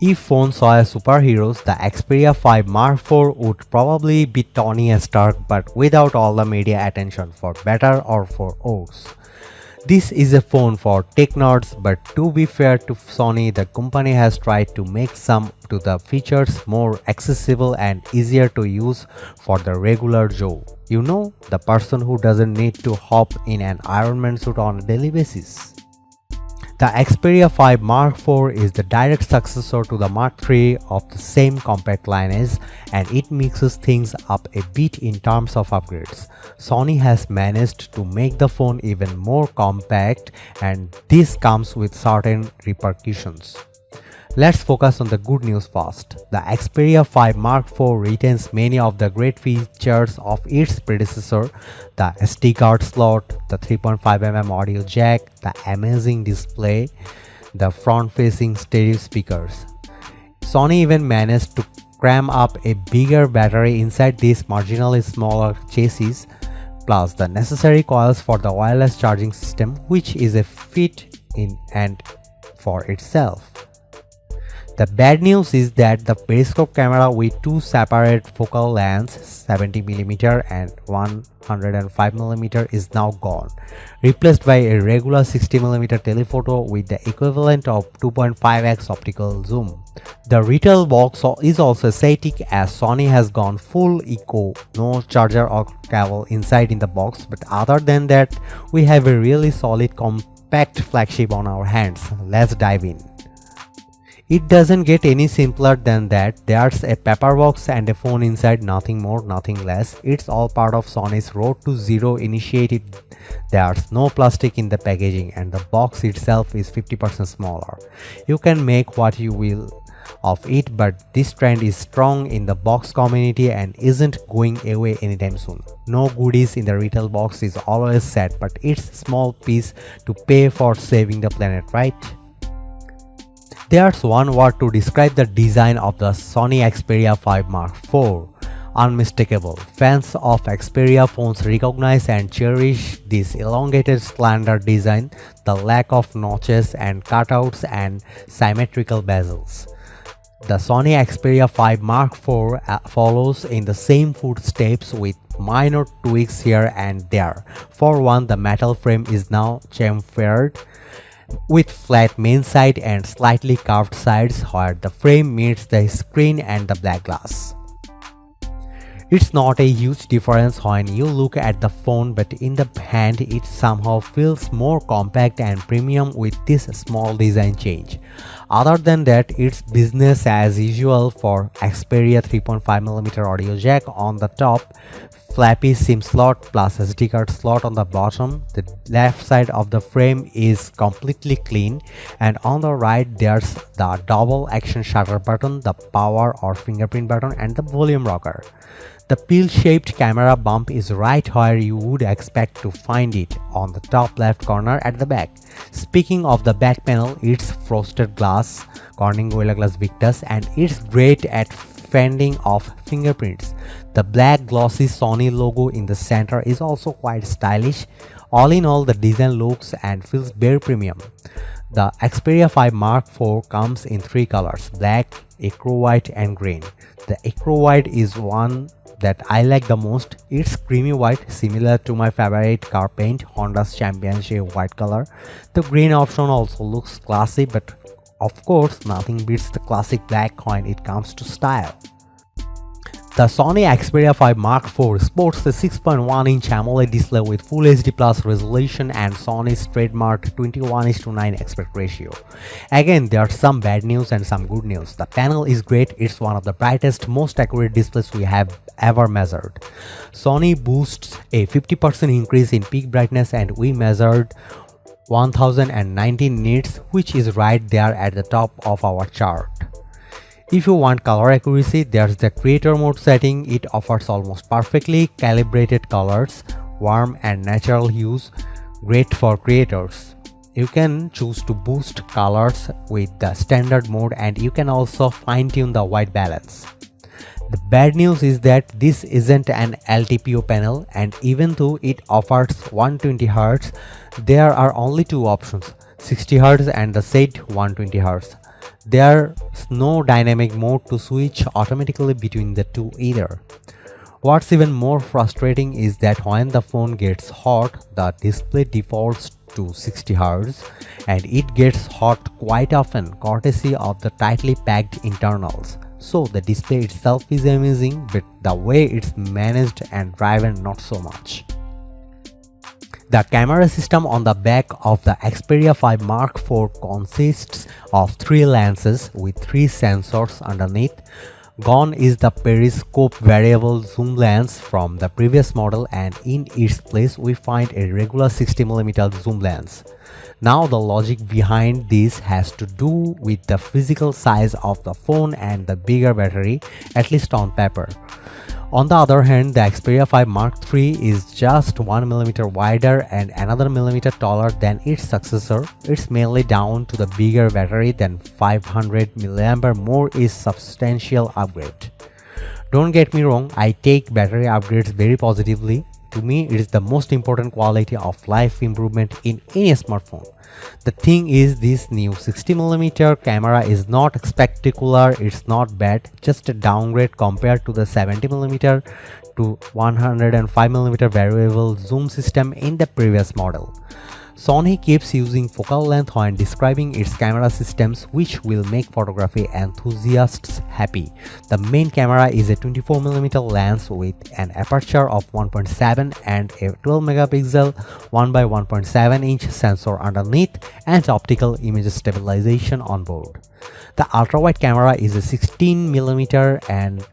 If phones saw superheroes, the Xperia 5 Mark IV would probably be Tony Stark but without all the media attention, for better or for worse. This is a phone for tech nerds, but to be fair to Sony, the company has tried to make some to the features more accessible and easier to use for the regular Joe. You know, the person who doesn't need to hop in an Iron Man suit on a daily basis. The Xperia 5 Mark IV is the direct successor to the Mark III of the same compact lineage, and it mixes things up a bit in terms of upgrades. Sony has managed to make the phone even more compact, and this comes with certain repercussions. Let's focus on the good news first. The Xperia 5 Mark IV retains many of the great features of its predecessor: the SD card slot, the 3.5mm audio jack, the amazing display, the front-facing stereo speakers. Sony even managed to cram up a bigger battery inside this marginally smaller chassis, plus the necessary coils for the wireless charging system, which is a feat in and for itself. The bad news is that the periscope camera with two separate focal lengths, 70mm and 105mm, is now gone, replaced by a regular 60mm telephoto with the equivalent of 2.5x optical zoom. The retail box is also aesthetic, as Sony has gone full eco, no charger or cable inside in the box, but other than that, we have a really solid compact flagship on our hands. Let's dive in. It doesn't get any simpler than that. There's a paper box and a phone inside, nothing more, nothing less. It's all part of Sony's Road to Zero initiative. There's no plastic in the packaging, and the box itself is 50% smaller. You can make what you will of it, but this trend is strong in the box community and isn't going away anytime soon. No goodies in the retail box is always sad, but it's a small piece to pay for saving the planet, right? There's one word to describe the design of the Sony Xperia 5 Mark IV: unmistakable. Fans of Xperia phones recognize and cherish this elongated, slender design, the lack of notches and cutouts, and symmetrical bezels. The Sony Xperia 5 Mark IV follows in the same footsteps with minor tweaks here and there. For one, the metal frame is now chamfered, with flat main side and slightly curved sides where the frame meets the screen and the black glass. It's not a huge difference when you look at the phone, but in the hand it somehow feels more compact and premium with this small design change. Other than that, it's business as usual for Xperia. 3.5mm audio jack on the top, flappy SIM slot plus SD card slot on the bottom. The left side of the frame is completely clean, and on the right there's the double action shutter button, the power or fingerprint button, and the volume rocker. The pill-shaped camera bump is right where you would expect to find it, on the top left corner at the back. Speaking of the back panel, it's frosted glass, Corning Gorilla Glass Victus, and it's great at fending off fingerprints. The black glossy Sony logo in the center is also quite stylish. All in all, the design looks and feels very premium. The Xperia 5 Mark IV comes in three colors: black, acro white, and green. The acro white is one that I like the most. It's creamy white, similar to my favorite car paint, Honda's Championship white color. The green option also looks classy, but of course nothing beats the classic black when it comes to style. The Sony Xperia 5 Mark IV sports a 6.1-inch AMOLED display with Full HD Plus resolution and Sony's trademark 21:9 aspect ratio. Again, there's some bad news and some good news. The panel is great. It's one of the brightest, most accurate displays we have ever measured. Sony boasts a 50% increase in peak brightness, and we measured 1019 nits, which is right there at the top of our chart. If you want color accuracy, there's the creator mode setting. It offers almost perfectly calibrated colors, warm and natural hues, great for creators. You can choose to boost colors with the standard mode, and you can also fine-tune the white balance. The bad news is that this isn't an LTPO panel, and even though it offers 120Hz, there are only two options: 60Hz and the said 120Hz. There's There's no dynamic mode to switch automatically between the two either. What's even more frustrating is that when the phone gets hot, the display defaults to 60 Hz and it gets hot quite often courtesy of the tightly packed internals. So the display itself is amazing, but the way it's managed and driven not so much. The camera system on the back of the Xperia 5 Mark IV consists of 3 lenses with 3 sensors underneath. Gone is the periscope variable zoom lens from the previous model, and in its place we find a regular 60mm zoom lens. Now the logic behind this has to do with the physical size of the phone and the bigger battery, at least on paper. On the other hand, the Xperia 5 Mark III is just 1mm wider and another millimeter taller than its successor. It's mainly down to the bigger battery than 500 mAh more is substantial upgrade. Don't get me wrong, I take battery upgrades very positively. To me, it is the most important quality of life improvement in any smartphone. The thing is, this new 60mm camera is not spectacular, it's not bad, just a downgrade compared to the 70mm to 105mm variable zoom system in the previous model. Sony keeps using focal length when describing its camera systems, which will make photography enthusiasts happy. The main camera is a 24mm lens with an aperture of 1.7 and a 12MP 1x1.7-inch sensor underneath and optical image stabilization on board. The ultra-wide camera is a 16mm and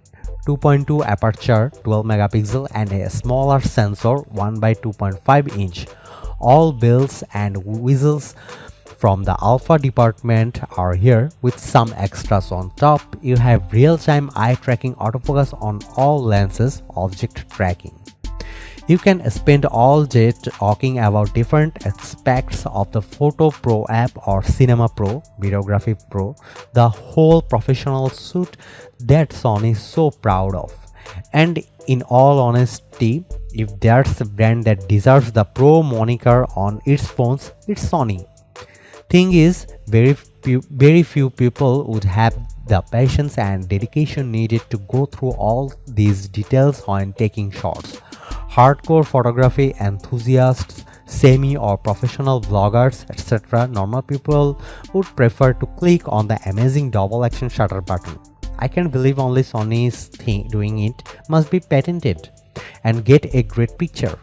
2.2 aperture, 12MP, and a smaller sensor 1x2.5-inch. All bells and whistles from the alpha department are here, with some extras on top. You have real-time eye tracking autofocus on all lenses, object tracking. You can spend all day talking about different aspects of the Photo Pro app or Cinema Pro, Videography Pro, the whole professional suite that Sony is so proud of. And in all honesty, if there's a brand that deserves the Pro moniker on its phones, it's Sony. Thing is, very few people would have the patience and dedication needed to go through all these details when taking shots. Hardcore photography enthusiasts, semi or professional vloggers, etc., normal people would prefer to click on the amazing double action shutter button. I can't believe only Sony is doing it, must be patented, and get a great picture.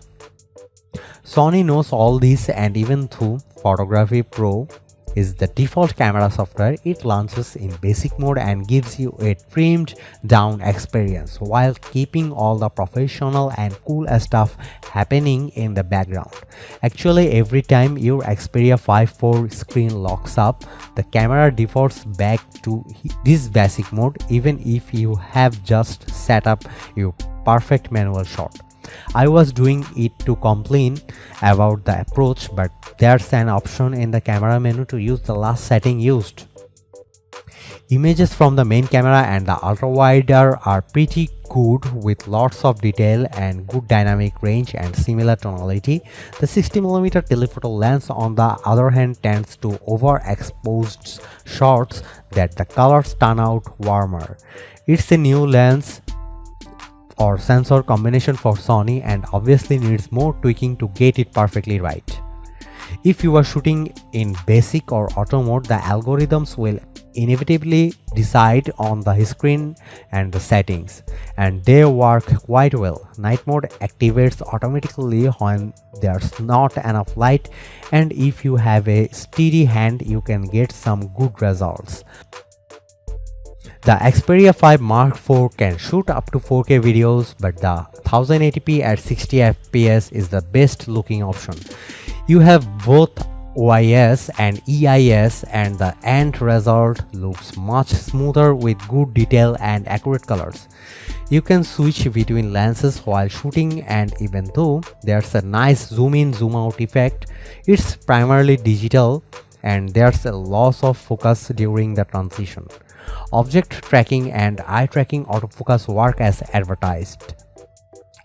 Sony knows all this, and even though Photography Pro is the default camera software, it launches in basic mode and gives you a trimmed down experience while keeping all the professional and cool stuff happening in the background. Actually, every time your Xperia 5 screen locks up, the camera defaults back to this basic mode, even if you have just set up your perfect manual shot. I was doing it to complain about the approach, but there's an option in the camera menu to use the last setting used. Images from the main camera and the ultra wide are pretty good, with lots of detail and good dynamic range and similar tonality. The 60mm telephoto lens, on the other hand, tends to overexposed shots that the colors turn out warmer. It's a new lens or sensor combination for Sony and obviously needs more tweaking to get it perfectly right. If you are shooting in basic or auto mode, the algorithms will inevitably decide on the screen and the settings, and they work quite well. Night mode activates automatically when there's not enough light, and if you have a steady hand, you can get some good results. The Xperia 5 Mark IV can shoot up to 4K videos, but the 1080p at 60 fps is the best looking option. You have both OIS and EIS, and the end result looks much smoother with good detail and accurate colors. You can switch between lenses while shooting, and even though there's a nice zoom in zoom out effect, it's primarily digital and there's a loss of focus during the transition. Object tracking and eye tracking autofocus work as advertised.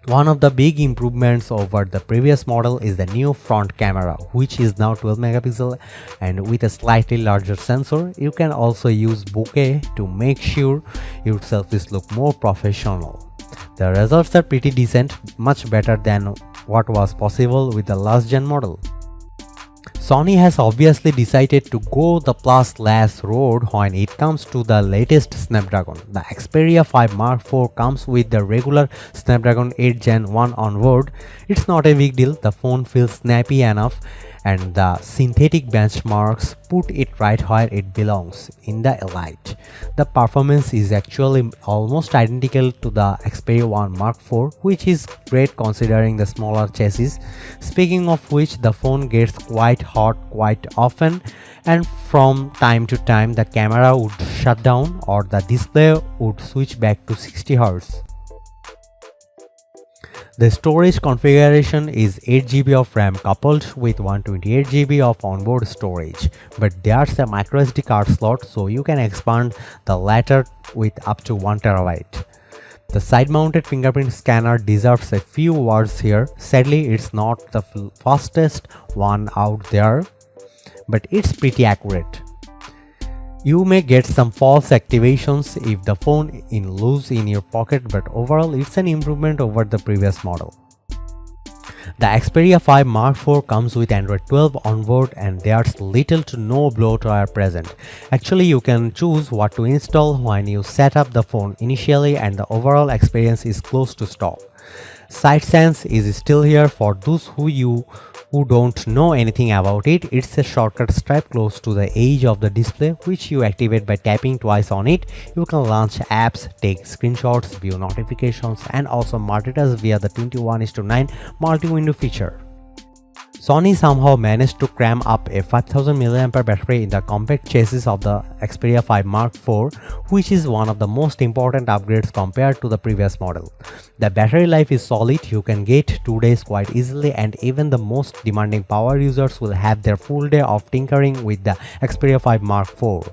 One of the big improvements over the previous model is the new front camera, which is now 12 megapixel and with a slightly larger sensor. You can also use bokeh to make sure your selfies look more professional. The results are pretty decent, much better than what was possible with the last gen model. Sony has obviously decided to go the plus road when it comes to the latest Snapdragon. The Xperia 5 Mark IV comes with the regular Snapdragon 8 Gen 1 on board. It's not a big deal, the phone feels snappy enough, and the synthetic benchmarks put it right where it belongs, in the elite. The performance is actually almost identical to the Xperia 1 Mark IV, which is great considering the smaller chassis. Speaking of which, the phone gets quite hot quite often, and from time to time the camera would shut down or the display would switch back to 60Hz. The storage configuration is 8GB of RAM coupled with 128GB of onboard storage, but there's a microSD card slot, so you can expand the latter with up to 1TB. The side-mounted fingerprint scanner deserves a few words here. Sadly, it's not the fastest one out there, but it's pretty accurate. You may get some false activations if the phone is loose in your pocket, but overall it's an improvement over the previous model. The Xperia 5 Mark IV comes with Android 12 on board and there's little to no bloatware present. Actually, you can choose what to install when you set up the phone initially, and the overall experience is close to stock. SideSense is still here for those who don't know anything about it. It's a shortcut stripe close to the edge of the display, which you activate by tapping twice on it. You can launch apps, take screenshots, view notifications, and also multitask via the 21:9 multi-window feature. Sony somehow managed to cram up a 5000 mAh battery in the compact chassis of the Xperia 5 Mark IV, which is one of the most important upgrades compared to the previous model. The battery life is solid, you can get 2 days quite easily, and even the most demanding power users will have their full day of tinkering with the Xperia 5 Mark IV.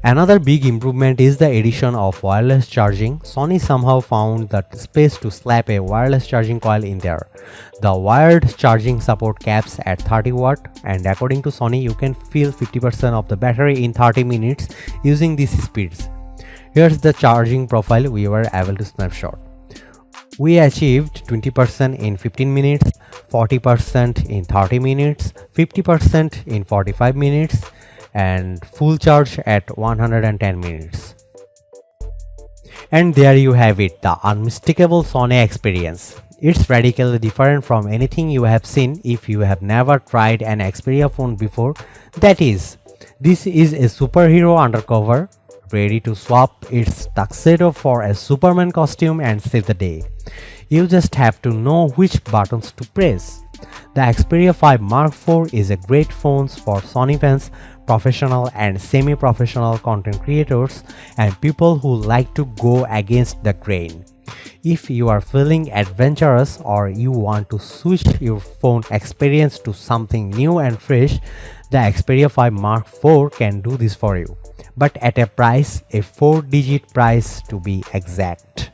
Another big improvement is the addition of wireless charging. Sony somehow found the space to slap a wireless charging coil in there. The wired charging support caps at 30 watt, and according to Sony, you can fill 50% of the battery in 30 minutes using these speeds. Here's the charging profile we were able to snapshot. We achieved 20% in 15 minutes, 40% in 30 minutes, 50% in 45 minutes, and full charge at 110 minutes. And there you have it, the unmistakable Sony experience. It's radically different from anything you have seen if you have never tried an Xperia phone before. That is, this is a superhero undercover, ready to swap its tuxedo for a Superman costume and save the day. You just have to know which buttons to press. The Xperia 5 Mark IV is a great phone for Sony fans, professional and semi-professional content creators, and people who like to go against the grain. If you are feeling adventurous or you want to switch your phone experience to something new and fresh, the Xperia 5 Mark IV can do this for you, but at a price, a 4-digit price to be exact.